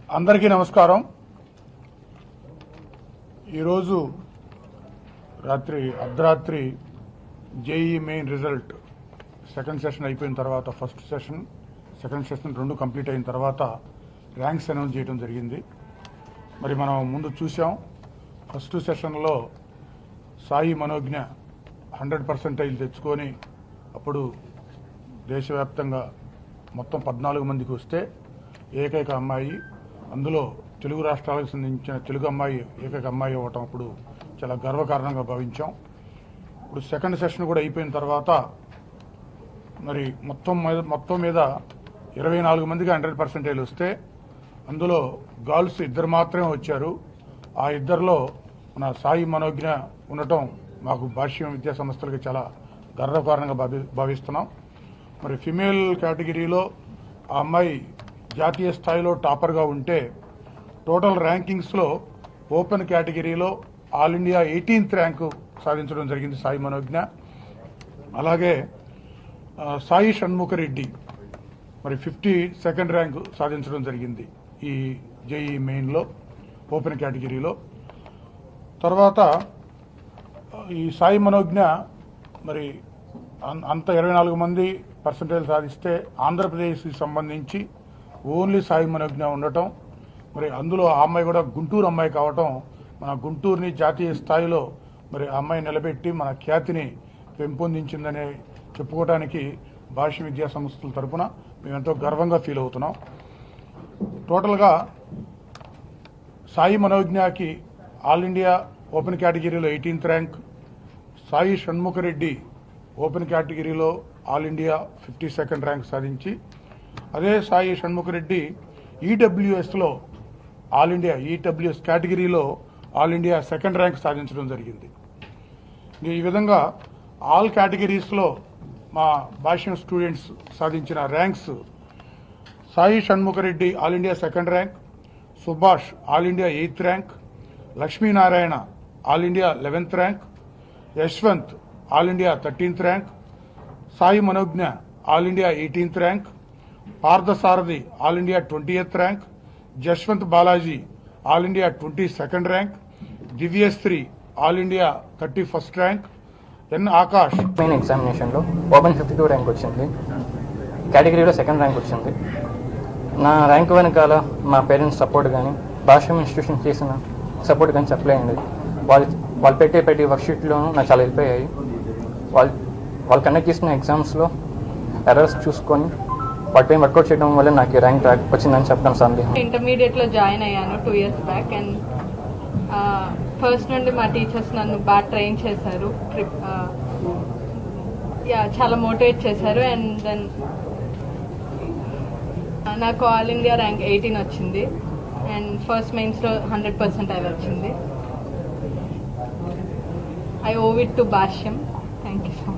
అందరికీ నమస్కారం. ఈరోజు అర్ధరాత్రి JEE main result second session అయిపోయిన తర్వాత ఫస్ట్ సెషన్ సెకండ్ సెషన్ రెండు కంప్లీట్ అయిన తర్వాత ర్యాంక్స్ అనౌన్స్ చేయడం జరిగింది. మరి మనం ముందు చూసాం, ఫస్ట్ సెషన్లో సాయి మనోజ్ఞ 100% తెచ్చుకొని అప్పుడు దేశవ్యాప్తంగా మొత్తం 14 మందికి వస్తే ఏకైక అమ్మాయి, అందులో తెలుగు రాష్ట్రాలకు సంబంధించిన తెలుగు అమ్మాయి ఏకైక అమ్మాయి అవ్వటం అప్పుడు చాలా గర్వకారణంగా భావించాం. ఇప్పుడు సెకండ్ సెషన్ కూడా అయిపోయిన తర్వాత మరి మొత్తం మీద 24 మందికి 100% వస్తే అందులో గర్ల్స్ 2 మాత్రమే వచ్చారు. ఆ 2లో మన సాయి మనోజ్ఞ ఉండటం మాకు భాష్యం విద్యా సంస్థలకి చాలా గర్వకారణంగా భావిస్తున్నాం. మరి ఫిమేల్ కేటగిరీలో ఆ అమ్మాయి జాతీయ స్థాయిలో టాపర్గా ఉంటే టోటల్ ర్యాంకింగ్స్లో ఓపెన్ కేటగిరీలో ఆల్ ఇండియా 18th ర్యాంకు సాధించడం జరిగింది సాయి మనోజ్ఞ. అలాగే సాయి షణ్ముఖరెడ్డి మరి 52nd ర్యాంకు సాధించడం జరిగింది ఈ జేఈ మెయిన్లో ఓపెన్ కేటగిరీలో. తర్వాత ఈ సాయి మనోజ్ఞ మరి అంత 24 మంది పర్సంటేజ్ సాధిస్తే ఆంధ్రప్రదేశ్కి సంబంధించి ఓన్లీ సాయి మనోజ్ఞ ఉండటం, మరి అందులో ఆ అమ్మాయి కూడా గుంటూరు అమ్మాయి కావటం మన గుంటూరుని జాతీయ స్థాయిలో మరి ఆ అమ్మాయి నిలబెట్టి మన ఖ్యాతిని పెంపొందించిందని చెప్పుకోవడానికి భాష్య విద్యా సంస్థల తరఫున మేము ఎంతో గర్వంగా ఫీల్ అవుతున్నాం. టోటల్గా సాయి మనోజ్ఞకి ఆల్ ఇండియా ఓపెన్ కేటగిరీలో 18th rank, Sai Shanmukha Reddy open కేటగిరీలో ఆల్ ఇండియా 52nd ర్యాంక్ సాధించి, అదే సాయి షణ్ముఖరెడ్డి ఈడబ్ల్యూఎస్లో ఆల్ ఇండియా ఈడబ్ల్యూఎస్ కేటగిరీలో ఆల్ ఇండియా 2nd ర్యాంక్ సాధించడం జరిగింది. ఈ విధంగా ఆల్ కేటగిరీస్లో మా భాష్యం స్టూడెంట్స్ సాధించిన ranks: Sai Shanmukha Reddy all India 2nd rank, Subhash all India 8th rank, Lakshminarayana all India 11th rank, Yashwanth all India 13th rank, Sai Manojna all India 18th rank, Parthasarathi all India 20th rank, Jaswanth Balaji all India 22nd rank, Divyasri all India 31st rank, N Akash main ఎగ్జామినేషన్లో open 52 rank వచ్చింది, కేటగిరీలో 2nd rank వచ్చింది. నా rank వెనకాల మా parents support కానీ భాష్యం institution చేసిన support కానీ చెప్పలేండి. వాళ్ళు పెట్టే ప్రతి వర్క్షీట్లోనూ నాకు చాలా హెల్ప్ అయ్యాయి. వాళ్ళు కండక్ట్ చేసిన ఎగ్జామ్స్లో ఎర్రర్స్ చూసుకొని వాటిపై వర్కౌట్ చేయడం వల్ల నాకు ర్యాంక్ వచ్చిందని చెప్పడం సందేహం. ఇంటర్మీడియట్లో జాయిన్ అయ్యాను 2 years బ్యాక్. అండ్ ఫస్ట్ నుండి మా టీచర్స్ నన్ను బాగా ట్రైన్ చేశారు, చాలా మోటివేట్ చేశారు. అండ్ దెన్ నాకు ఆల్ ఇండియా ర్యాంక్ 18 వచ్చింది అండ్ ఫస్ట్ మెయిన్స్లో 100% అది వచ్చింది. I owe it to Bhashyam. Thank you so much.